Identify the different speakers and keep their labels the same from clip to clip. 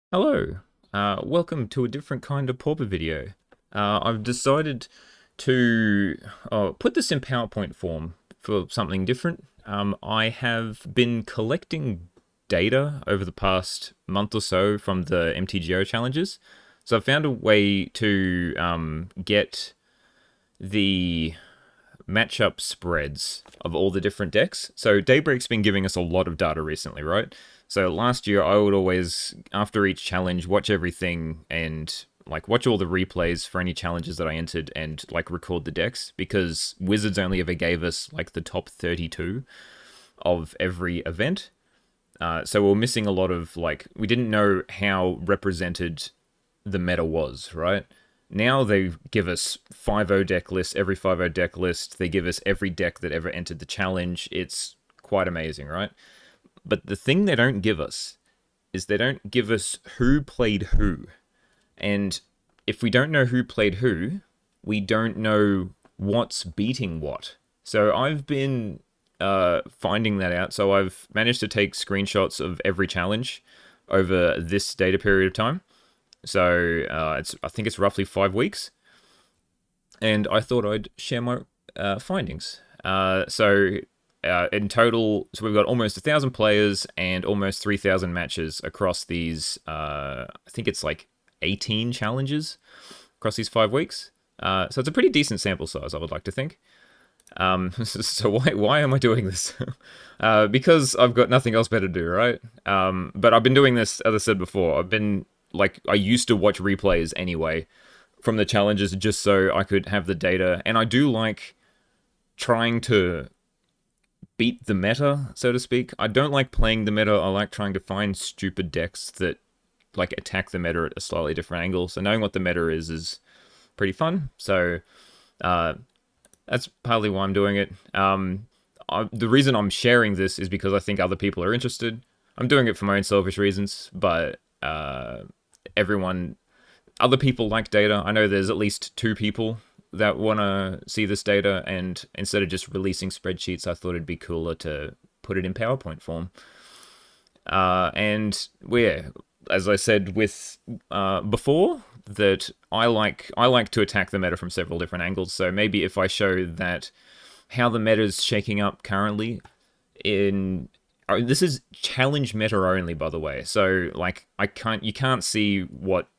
Speaker 1: Hello, welcome to a different kind of Pauper video. I've decided to put this in PowerPoint form for something different. I have been collecting data over the past month or so from the MTGO challenges. So I found a way to get the matchup spreads of all the different decks. So Daybreak's been giving us a lot of data recently, right? So last year I would always, after each challenge, watch everything and like watch all the replays for any challenges that I entered and like record the decks, because Wizards only ever gave us like the top 32 of every event. So we're missing a lot of like, we didn't know how represented the meta was, right? Now they give us 5-0 deck lists, every 5-0 deck list. They give us every deck that ever entered the challenge. It's quite amazing, right? But the thing they don't give us is they don't give us who played who. And if we don't know who played who, we don't know what's beating what. So I've been finding that out. So I've managed to take screenshots of every challenge over this data period of time. So I think it's roughly 5 weeks, and I thought I'd share my findings. In total, so we've got almost 1,000 players and almost 3,000 matches across these. I think it's like 18 challenges across these 5 weeks. So it's a pretty decent sample size, I would like to think. So why am I doing this? Because I've got nothing else better to do, right? But I've been doing this, as I said before. I used to watch replays anyway from the challenges just so I could have the data. And I do like trying to beat the meta, so to speak. I don't like playing the meta. I like trying to find stupid decks that like attack the meta at a slightly different angle. So knowing what the meta is pretty fun. So that's partly why I'm doing it. The reason I'm sharing this is because I think other people are interested. I'm doing it for my own selfish reasons, but other people like data. I know there's at least 2 people that want to see this data, and instead of just releasing spreadsheets, I thought it'd be cooler to put it in PowerPoint form. And as I said with before, that I like to attack the meta from several different angles. So maybe if I show that how the meta is shaking up currently this is challenge meta only, by the way. So like you can't see what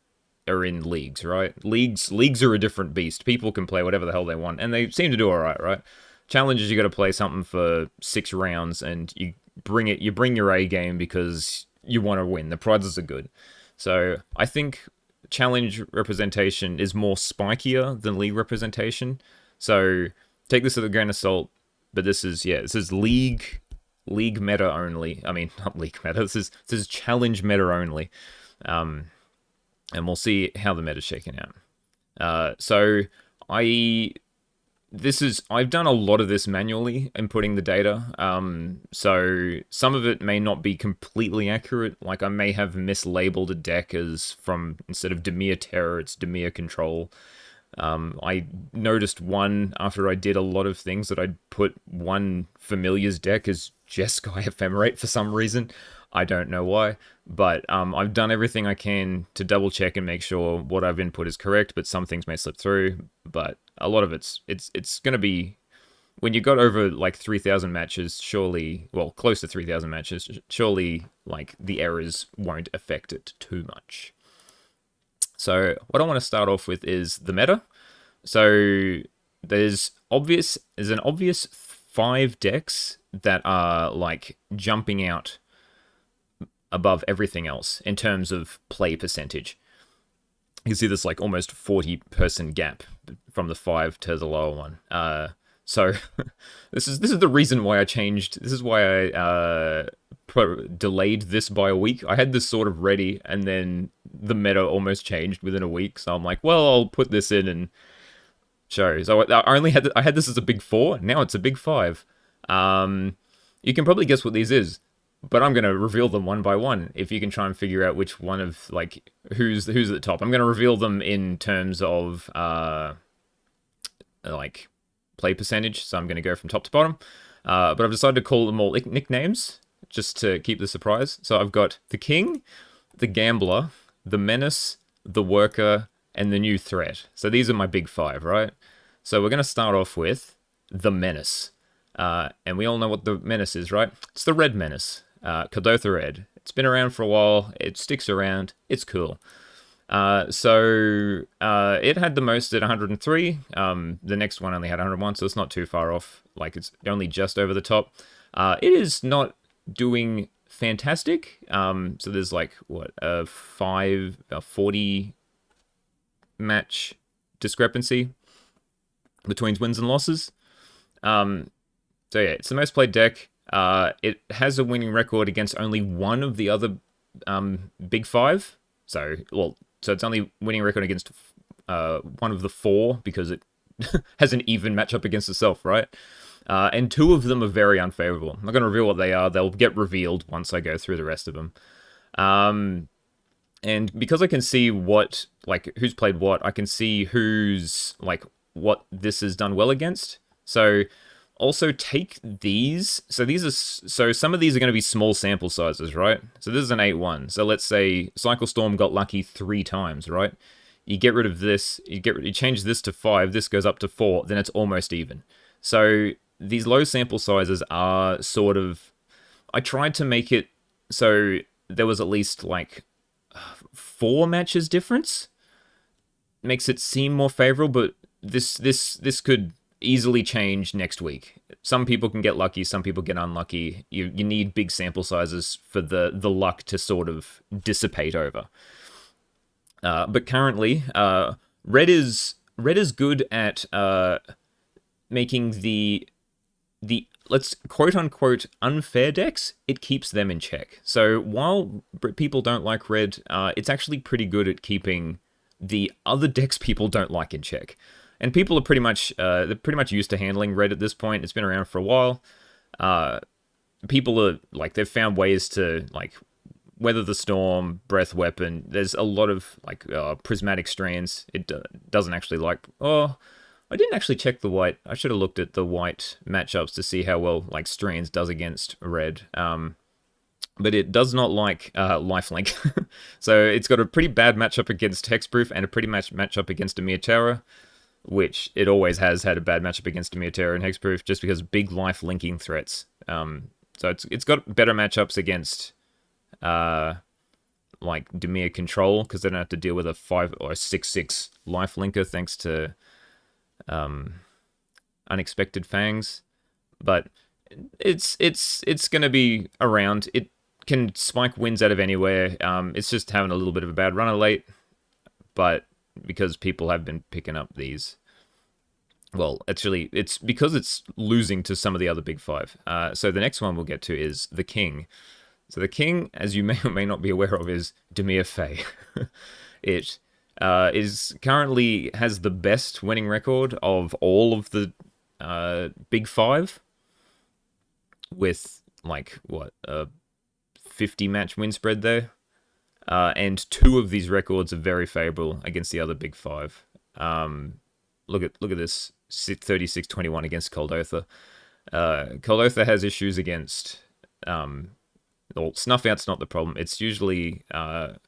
Speaker 1: are in leagues, right? Leagues are a different beast. People can play whatever the hell they want, and they seem to do all right? Challenges, you got to play something for 6 rounds, and you bring your A game because you want to win. The prizes are good. So I think challenge representation is more spikier than league representation. So take this with a grain of salt. But this is league meta only. I mean, not league meta. This is challenge meta only. And we'll see how the meta's shaking out. I've done a lot of this manually, inputting the data. So some of it may not be completely accurate. Like I may have mislabeled a deck as instead of Dimir Terror, it's Dimir Control. I noticed after I did a lot of things that I'd put one Familiar's deck as Jeskai Ephemerate for some reason. I don't know why, but I've done everything I can to double check and make sure what I've input is correct, but some things may slip through. But a lot of it's going to be, when you got over like 3,000 matches, close to 3,000 matches, surely like the errors won't affect it too much. So what I want to start off with is the meta. So there's an obvious 5 decks that are like jumping out above everything else in terms of play percentage. You can see this like almost 40% gap from the 5 to the lower one. So this is the reason why I changed. This is why I delayed this by a week. I had this sort of ready, and then the meta almost changed within a week. So I'm like, well, I'll put this in and show. So I had this as a big 4. Now it's a big 5. You can probably guess what these is, but I'm going to reveal them one by one. If you can try and figure out which one of like who's at the top, I'm going to reveal them in terms of like play percentage. So I'm going to go from top to bottom. But I've decided to call them all nicknames just to keep the surprise. So I've got the King, the Gambler, the Menace, the Worker, and the new threat. So these are my big five, right? So we're going to start off with the Menace. And we all know what the Menace is, right? It's the Red Menace, Kadotha Red. It's been around for a while. It sticks around. It's cool. It had the most at 103. The next one only had 101, so it's not too far off. Like, it's only just over the top. It is not doing fantastic. So there's like, what, a 40 match discrepancy between wins and losses. So yeah, it's the most played deck. It has a winning record against only one of the other big five. So it's only winning record against one of the four because it has an even matchup against itself, right? And two of them are very unfavorable. I'm not going to reveal what they are. They'll get revealed once I go through the rest of them. And because I can see who's played what, I can see what this has done well against. So also take these. So some of these are going to be small sample sizes, right? So this is an 8-1. So let's say Cycle Storm got lucky 3 times, right? You get rid of this, you change this to 5, this goes up to 4, then it's almost even. So these low sample sizes are sort of, I tried to make it so there was at least 4 matches difference. Makes it seem more favorable, but this could easily change next week. Some people can get lucky, some people get unlucky. You need big sample sizes for the luck to sort of dissipate over. But currently, red is good at making the let's quote unquote unfair decks. It keeps them in check. So while people don't like red, it's actually pretty good at keeping the other decks people don't like in check. And people are pretty much used to handling red at this point. It's been around for a while. People are they've found ways to weather the storm, breath weapon. There's a lot of prismatic strands. It doesn't actually I didn't actually check the white. I should have looked at the white matchups to see how well strands does against red. But it does not like lifelink. So it's got a pretty bad matchup against hexproof and a pretty matchup against Dimir Terror, which it always has had a bad matchup against Dimir Terror and hexproof just because big life linking threats. So it's got better matchups against Dimir Control because they don't have to deal with a 5 or a 6/6 life linker thanks to Unexpected Fangs. But it's gonna be around. It can spike wins out of anywhere. It's just having a little bit of a bad run of late, but because people have been picking up these. Well, actually, it's because it's losing to some of the other big five. So the next one we'll get to is the King. So the King, as you may or may not be aware of, is Dimir Fae. It is currently has the best winning record of all of the big five, with a 50 match win spread there. And 2 of these records are very favorable against the other big five. Look at this 36-21 against Kadotha. Kadotha has issues against Snuff Out's not the problem. It's usually the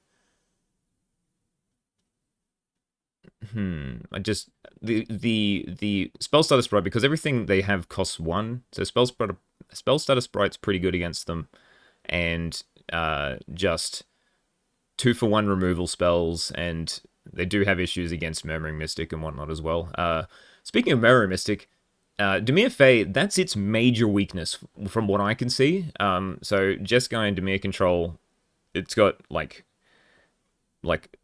Speaker 1: spell starter sprite, because everything they have costs 1. So spell starter sprite's pretty good against them, and just 2-for-1 removal spells, and they do have issues against Murmuring Mystic and whatnot as well. Speaking of Murmuring Mystic, Dimir Fae, that's its major weakness from what I can see. So Jeskai and Dimir Control, it's got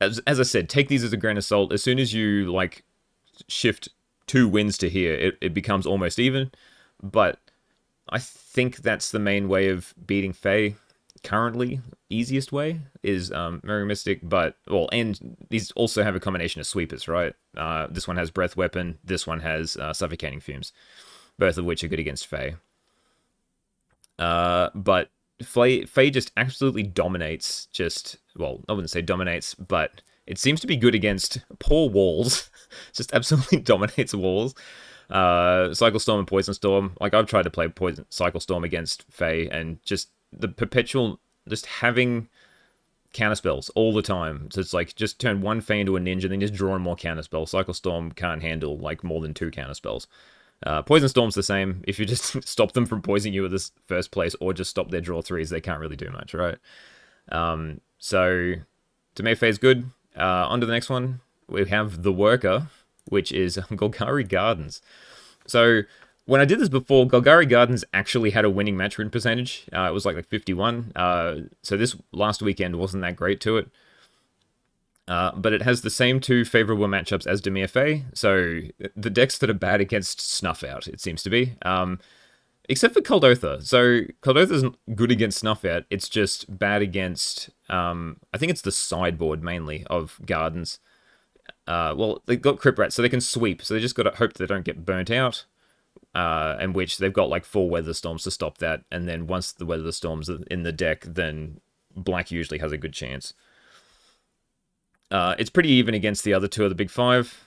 Speaker 1: as I said, take these as a grain of salt. As soon as you shift 2 wins to here, it becomes almost even. But I think that's the main way of beating Fae currently. Easiest way is Murmuring Mystic, and these also have a combination of sweepers, right? This one has Breath Weapon, this one has Suffocating Fumes, both of which are good against Fae. But Fae just absolutely dominates, I wouldn't say dominates, but it seems to be good against poor walls. Just absolutely dominates walls. Cycle Storm and Poison Storm. I've tried to play Cycle Storm against Fae, and just the perpetual, just having counterspells all the time. So it's like just turn one Fey into a ninja, and then just draw in more counterspells. Cycle Storm can't handle like more than 2 counterspells. Poison Storm's the same. If you just stop them from poisoning you at this first place, or just stop their draw 3s, they can't really do much, right? So Demir Fey's good. On to the next one. We have the Worker, which is Golgari Gardens. So when I did this before, Golgari Gardens actually had a winning match win percentage. It was like 51. So this last weekend wasn't that great to it. But it has the same 2 favorable matchups as Demir Fey. So the decks that are bad against Snuff Out, it seems to be. Except for Kuldotha. So Kuldotha's good against Snuff Out. It's just bad against, I think it's the sideboard mainly of Gardens. Well, they've got Crypt Rats, so they can sweep. So they just got to hope they don't get burnt out. And which they've got like 4 Weather Storms to stop that. And then once the Weather Storms are in the deck, then Black usually has a good chance. It's pretty even against the other 2 of the big 5.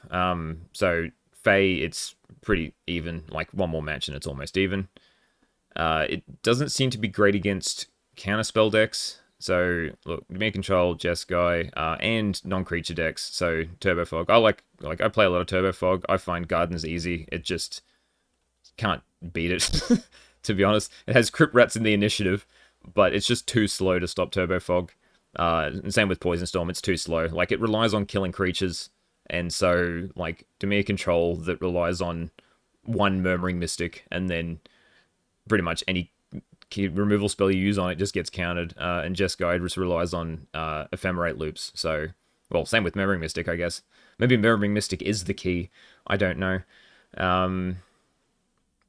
Speaker 1: So Fey, it's pretty even. Like 1 more match and it's almost even. It doesn't seem to be great against counterspell decks. So look, Demir Control, Jeskai, and non-creature decks. So Turbo Fog. I play a lot of Turbo Fog. I find Gardens easy. It just can't beat it. To be honest, it has Crypt Rats in the initiative, but it's just too slow to stop Turbo Fog. And same with Poison Storm. It's too slow. Like it relies on killing creatures, and so like Demir Control that relies on 1 Murmuring Mystic, and then pretty much any removal spell you use on it just gets countered. And Jeskai just relies on Ephemerate loops. So, well, same with Murmuring Mystic, I guess. Maybe Murmuring Mystic is the key. I don't know.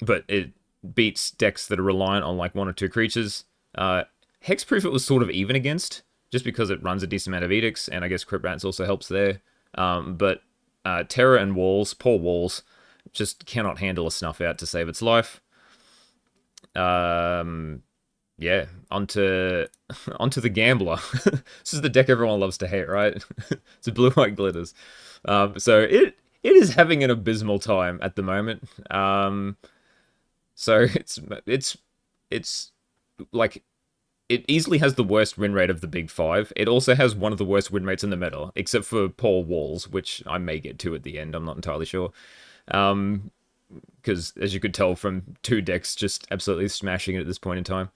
Speaker 1: But it beats decks that are reliant on like 1 or 2 creatures. Hexproof it was sort of even against, just because it runs a decent amount of edicts, and I guess Crypt Rats also helps there. But Terror and Walls, poor Walls, just cannot handle a Snuff Out to save its life. Yeah, onto the Gambler. This is the deck everyone loves to hate, right? It's a blue-white glitters. So it is having an abysmal time at the moment. So it's like it easily has the worst win rate of the big 5. It also has one of the worst win rates in the meta, except for poor Walls, which I may get to at the end. I'm not entirely sure. Because as you could tell from 2 decks just absolutely smashing it at this point in time.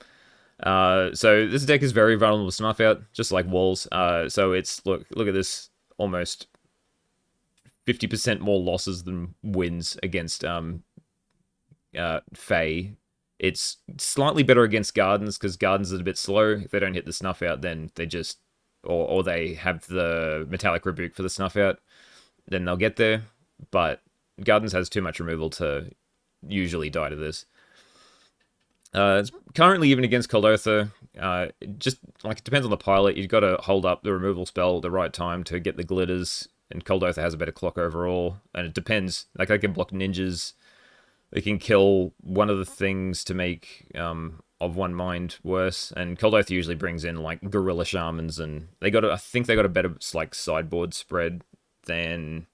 Speaker 1: So this deck is very vulnerable to Snuff Out, just like Walls. So it's, look at this, almost 50% more losses than wins against Fey. It's slightly better against Gardens, because Gardens are a bit slow. If they don't hit the Snuff Out, then they just... Or they have the Metallic Rebuke for the Snuff Out, then they'll get there. But Gardens has too much removal to usually die to this. It's currently even against Kuldotha. Just, like, it depends on the pilot. You've got to hold up the removal spell at the right time to get the glitters, and Kuldotha has a better clock overall. And it depends. Like, I can block ninjas. They can kill one of the things to make of One Mind worse, and Kuldotha usually brings in like Gorilla Shamans, and I think they got a better like sideboard spread than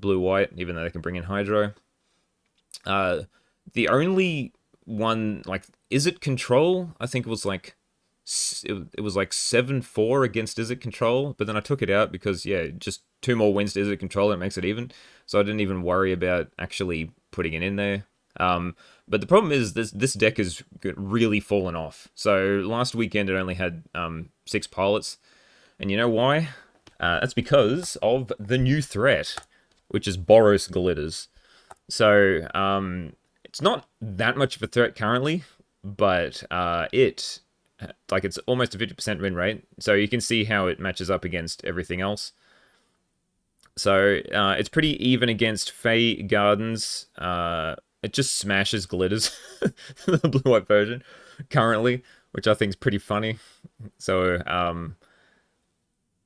Speaker 1: Blue White, even though they can bring in Hydro. The only one, like, is it Control? I think it was like 7-4 against Is It Control, but then I took it out because just 2 more wins to Is It Control and it makes it even, so I didn't even worry about actually putting it in there. But the problem is this deck has really fallen off. So last weekend it only had 6 pilots, and you know why? That's because of the new threat, which is Boros Glitters. So it's not that much of a threat currently, but it's almost a 50% win rate. So you can see how it matches up against everything else. So it's pretty even against Fey Gardens. It just smashes Glitters, the blue-white version, currently, which I think is pretty funny. So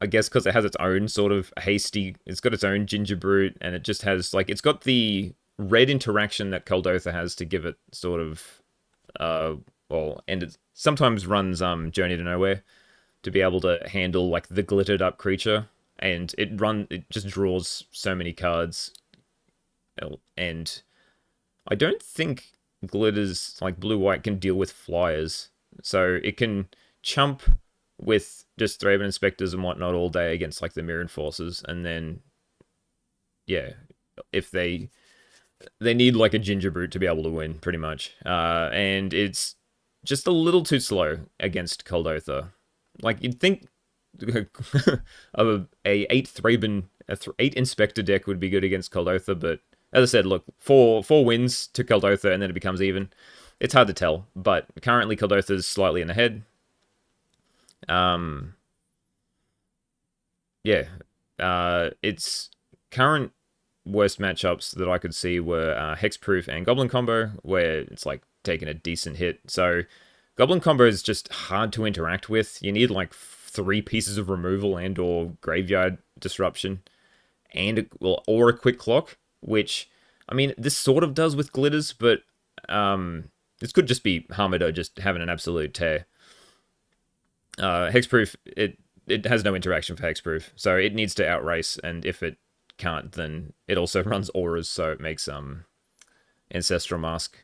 Speaker 1: I guess because it has its own sort of hasty, it's got its own Ginger Brute, and it just has, like, it's got the red interaction that Kuldotha has to give it sort of, and it sometimes runs Journey to Nowhere to be able to handle, like, the glittered up creature. And it just draws so many cards. And I don't think Glitters, like Blue-White, can deal with flyers. So it can chump with just Thraben Inspectors and whatnot all day against like the Mirror Enforcers, and then yeah, if they need like a Ginger Brute to be able to win, pretty much. And it's just a little too slow against Coldotha. Like you'd think a 8 Inspector deck would be good against Coldotha, but as I said, look, four wins to Coldotha and then it becomes even. It's hard to tell, but currently Coldotha's slightly in the head. Yeah, its current worst matchups that I could see were Hexproof and Goblin Combo, where it's like taking a decent hit. So Goblin Combo is just hard to interact with. You need like 3 pieces of removal and or graveyard disruption, and or a quick clock. Which I mean, this sort of does with Glitters, but this could just be Hamado just having an absolute tear. Hexproof, it has no interaction for Hexproof, so it needs to outrace, and if it can't, then it also runs auras, so it makes Ancestral Mask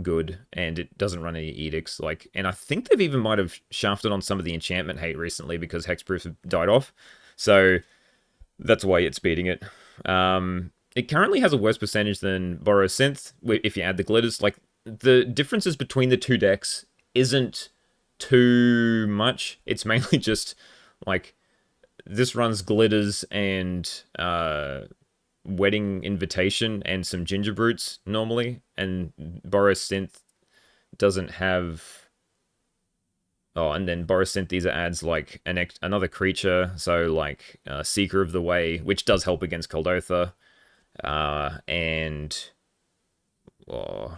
Speaker 1: good, and it doesn't run any edicts. Like, and I think they've even might have shafted on some of the enchantment hate recently because Hexproof died off, so that's why it's beating it. It currently has a worse percentage than Boros Synth if you add the glitters. Like, the differences between the two decks isn't too much. It's mainly just like this runs glitters and Wedding Invitation and some Ginger Brutes normally, and Boros Synth doesn't have. Oh, and then Boros Synth either adds like another creature, so like Seeker of the Way, which does help against Coldotha, and oh,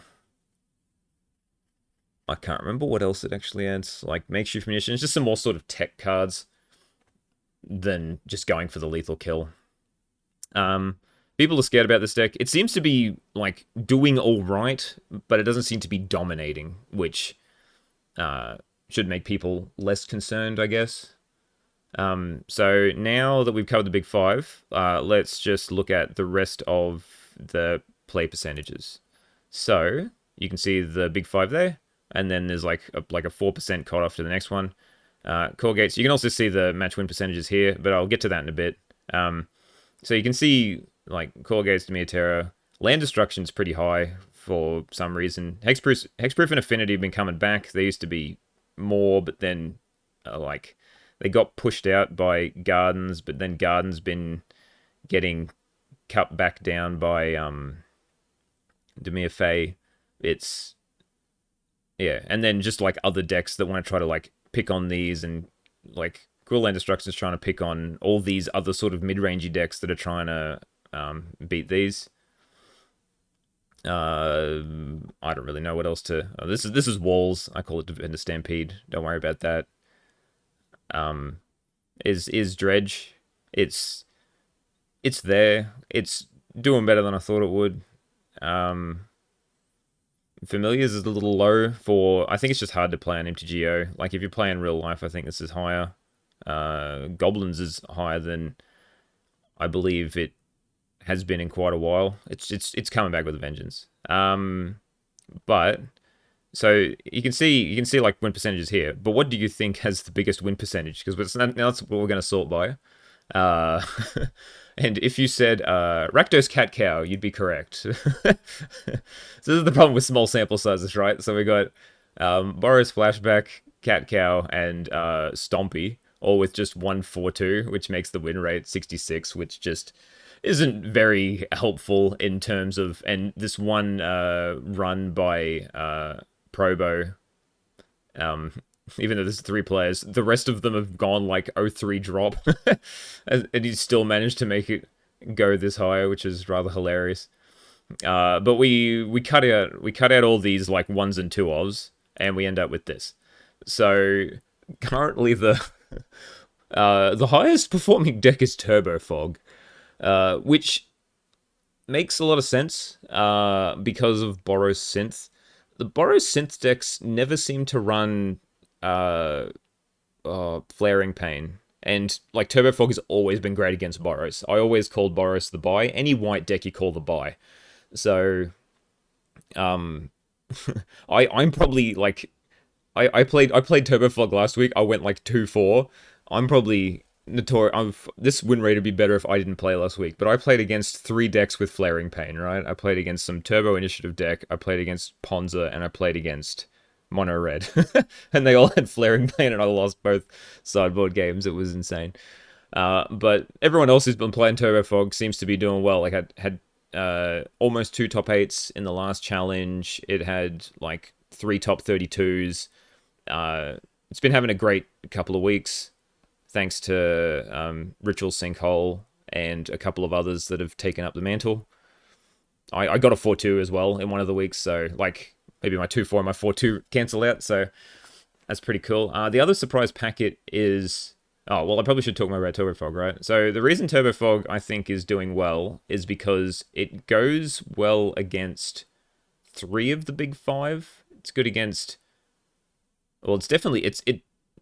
Speaker 1: I can't remember what else it actually adds. Like Makeshift Munitions, just some more sort of tech cards than just going for the lethal kill. People are scared about this deck. It seems to be like doing all right, but it doesn't seem to be dominating, which should make people less concerned, I guess. So now that we've covered the big 5, let's just look at the rest of the play percentages. So you can see the big 5 there, and then there's like a 4% cutoff to the next one. Core gates. You can also see the match win percentages here, but I'll get to that in a bit. So you can see like core gates to Terra. Land destruction's pretty high for some reason. Hexproof and Affinity have been coming back. They used to be more, but then like they got pushed out by Gardens, but then Gardens been getting cut back down by Demir Fey. It's yeah, and then just like other decks that want to try to like pick on these, and like Cruel Land Destruction is trying to pick on all these other sort of mid-rangey decks that are trying to beat these. I don't really know what else to. Oh, this is Walls. I call it Defender Stampede. Don't worry about that. Is Dredge? It's there. It's doing better than I thought it would. Familiars is a little low for. I think it's just hard to play on MTGO. Like if you play in real life, I think this is higher. Goblins is higher than I believe it has been in quite a while. It's coming back with a vengeance. But so you can see like win percentages here. But what do you think has the biggest win percentage? Because now that's what we're going to sort by. And if you said Rakdos Cat Cow, you'd be correct. So this is the problem with small sample sizes, right? So we got Boros Flashback, Cat Cow, and Stompy, all with just 142, which makes the win rate 66, which just isn't very helpful in terms of. And this one run by Probo, even though there's 3 players, the rest of them have gone like 0-3 drop, and he's still managed to make it go this high, which is rather hilarious. But we cut out all these like 1s and 2s, and we end up with this. So currently the highest performing deck is Turbo Fog, which makes a lot of sense because of Boros Synth. The Boros Synth decks never seem to run Flaring Pain, and like Turbo Fog has always been great against Boros. I always called Boros the buy. Any white deck you call the buy. So I'm probably like I played Turbo Fog last week. I went like 2-4. I'm probably notorious. This win rate would be better if I didn't play last week. But I played against 3 decks with Flaring Pain, right? I played against some Turbo Initiative deck. I played against Ponza, and I played against Mono Red, and they all had Flaring Pain, and I lost both sideboard games. It was insane. But everyone else who's been playing Turbo Fog seems to be doing well. Like had almost 2 top 8s in the last challenge. It had like 3 top 32s. It's been having a great couple of weeks, thanks to Ritual Sinkhole and a couple of others that have taken up the mantle. I got a 4-2 as well in one of the weeks, so like maybe my 2-4 and my 4-2 cancel out, so that's pretty cool. The other surprise packet is... Oh, well, I probably should talk more about Turbo Fog, right? So the reason Turbo Fog, I think, is doing well is because it goes well against 3 of the big 5. It's good against... Well, it's definitely... It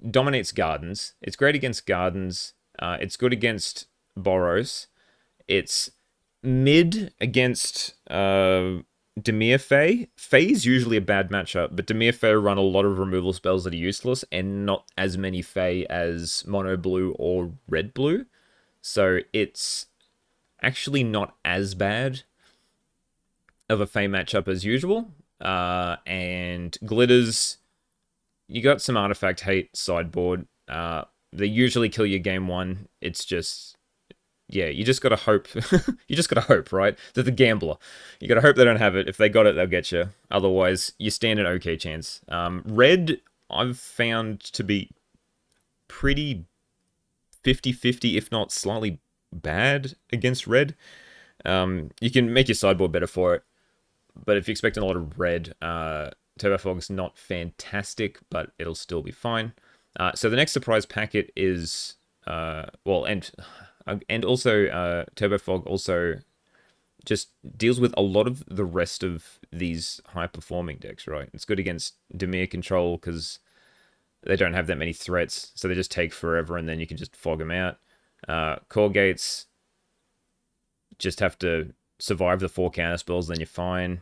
Speaker 1: dominates Gardens. It's great against Gardens. It's good against Boros. It's mid against Dimir Fae. Fae's usually a bad matchup, but Dimir Fae run a lot of removal spells that are useless, and not as many Fae as Mono Blue or Red Blue. So it's actually not as bad of a Fae matchup as usual. And Glitters, you got some artifact hate sideboard. They usually kill you game 1. It's just... Yeah, you just gotta hope. You just gotta hope, right? They're the gambler. You gotta hope they don't have it. If they got it, they'll get you. Otherwise, you stand an okay chance. Red, I've found to be pretty 50-50, if not slightly bad against red. You can make your sideboard better for it. But if you're expecting a lot of red, Turbo Fog's not fantastic, but it'll still be fine. So the next surprise packet is... And also, Turbo Fog also just deals with a lot of the rest of these high-performing decks, right? It's good against Dimir Control because they don't have that many threats, so they just take forever, and then you can just fog them out. Core Gates just have to survive the 4 counter spells, then you're fine.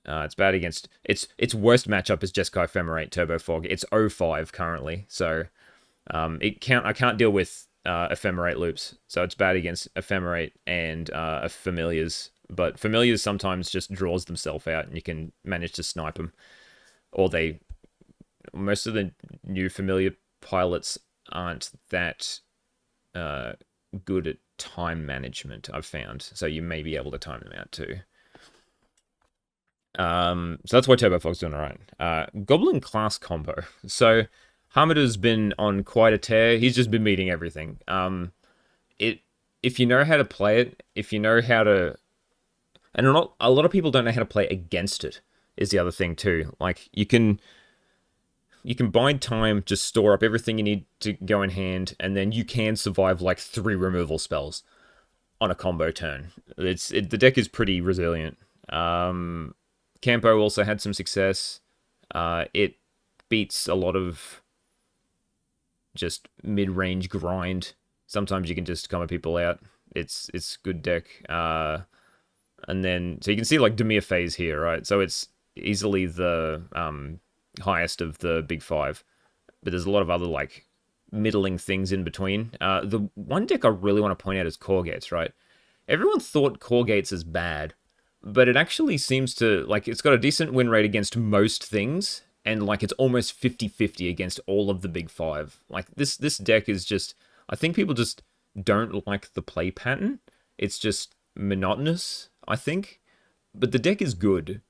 Speaker 1: It's bad against... Its worst matchup is Jeskai Ephemerate Turbo Fog. It's 0-5 currently, so I can't deal with... Ephemerate loops, so it's bad against Ephemerate and Familiars, but Familiars sometimes just draws themselves out and you can manage to snipe them, or most of the new Familiar pilots aren't that good at time management, I've found, so you may be able to time them out too. So that's why Turbo Fog's doing alright. Goblin class combo, so Hamada's been on quite a tear. He's just been meeting everything. If you know how to play it, if you know how to... And a lot of people don't know how to play against it, is the other thing too. Like, you can bide time, just store up everything you need to go in hand, and then you can survive like 3 removal spells on a combo turn. The deck is pretty resilient. Campo also had some success. It beats a lot of... just mid-range grind. Sometimes you can just combo people out. It's good deck. And then, so you can see like Dimir Phase here, right? So it's easily the highest of the big 5. But there's a lot of other like middling things in between. The one deck I really want to point out is Core Gates, right? Everyone thought Core Gates is bad, but it actually seems to, like, it's got a decent win rate against most things. And, like, it's almost 50-50 against all of the big 5. Like, this deck is just... I think people just don't like the play pattern. It's just monotonous, I think. But the deck is good.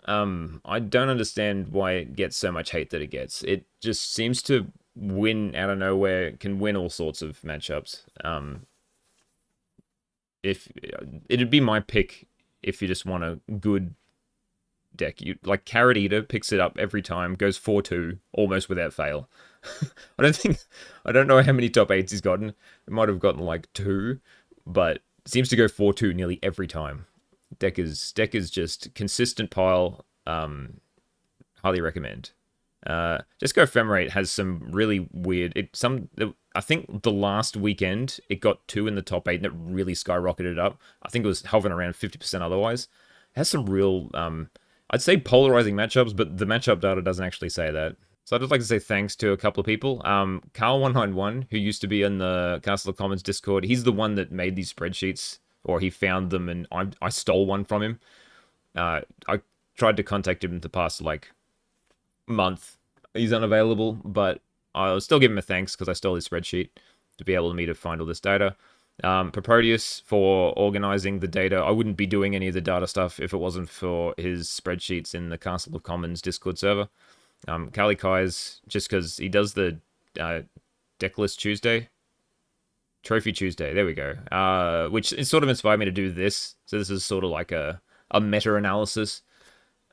Speaker 1: I don't understand why it gets so much hate that it gets. It just seems to win out of nowhere. It can win all sorts of matchups. It'd be my pick if you just want a good... deck. Like Carrot Eater picks it up every time, goes 4-2 almost without fail. I don't know how many top 8s he's gotten. It might have gotten like 2, but it seems to go 4-2 nearly every time. Deck is just consistent pile. Highly recommend. Just Go Ephemerate has some really weird... I think the last weekend it got 2 in the top 8 and it really skyrocketed up. I think it was hovering around 50% otherwise. It has some real... I'd say polarizing matchups, but the matchup data doesn't actually say that. So I'd just like to say thanks to a couple of people. Carl191, who used to be in the Castle of Commons Discord, he's the one that made these spreadsheets, or he found them, and I stole one from him. I tried to contact him in the past like month. He's unavailable, but I'll still give him a thanks because I stole his spreadsheet to be able for me to find all this data. Proproteus for organizing the data. I wouldn't be doing any of the data stuff if it wasn't for his spreadsheets in the Castle of Commons Discord server. Kali Kai's just because he does the deck list Tuesday, Trophy Tuesday. There we go. Which is sort of inspired me to do this. So this is sort of like a meta-analysis.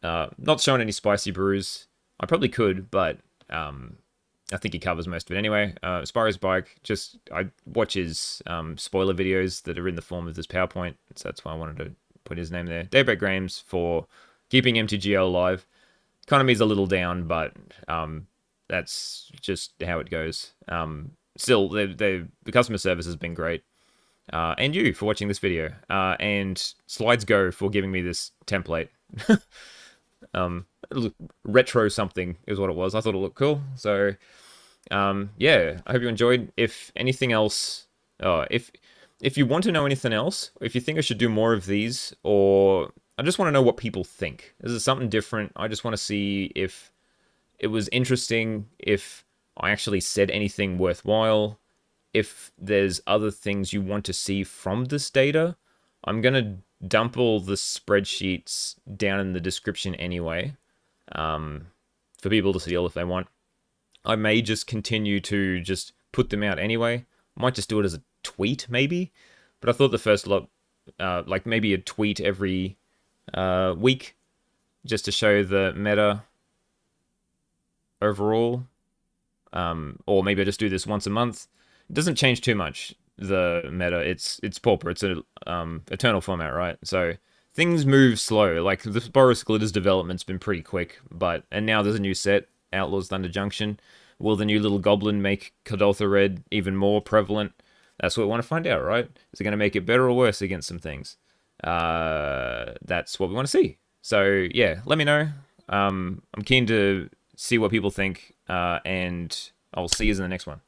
Speaker 1: Not showing any spicy brews. I probably could, but I think he covers most of it anyway. Spyro's Bike, just I watch his spoiler videos that are in the form of this PowerPoint, so that's why I wanted to put his name there. Daybreak Games for keeping MTGL alive. Economy's a little down, but that's just how it goes. Still, the customer service has been great. And you for watching this video. And Slides Go for giving me this template. Retro something is what it was. I thought it looked cool. So, yeah, I hope you enjoyed. If anything else, if you want to know anything else, if you think I should do more of these, or I just want to know what people think. Is it something different? I just want to see if it was interesting, if I actually said anything worthwhile, if there's other things you want to see from this data. I'm going to dump all the spreadsheets down in the description anyway, for people to see if they want. I may just continue to just put them out anyway. Might just do it as a tweet, maybe. But I thought the first lot, like maybe a tweet every week, just to show the meta overall. Or maybe I just do this once a month. It doesn't change too much, the meta. It's Pauper. It's a eternal format, right? So things move slow. Like the Boros Glitters development's been pretty quick, and now there's a new set, Outlaws Thunder Junction. Will the new little goblin make Kadoltha Red even more prevalent? That's what we want to find out, right? Is it going to make it better or worse against some things? That's what we want to see. So yeah, let me know. I'm keen to see what people think, and I'll see you in the next one.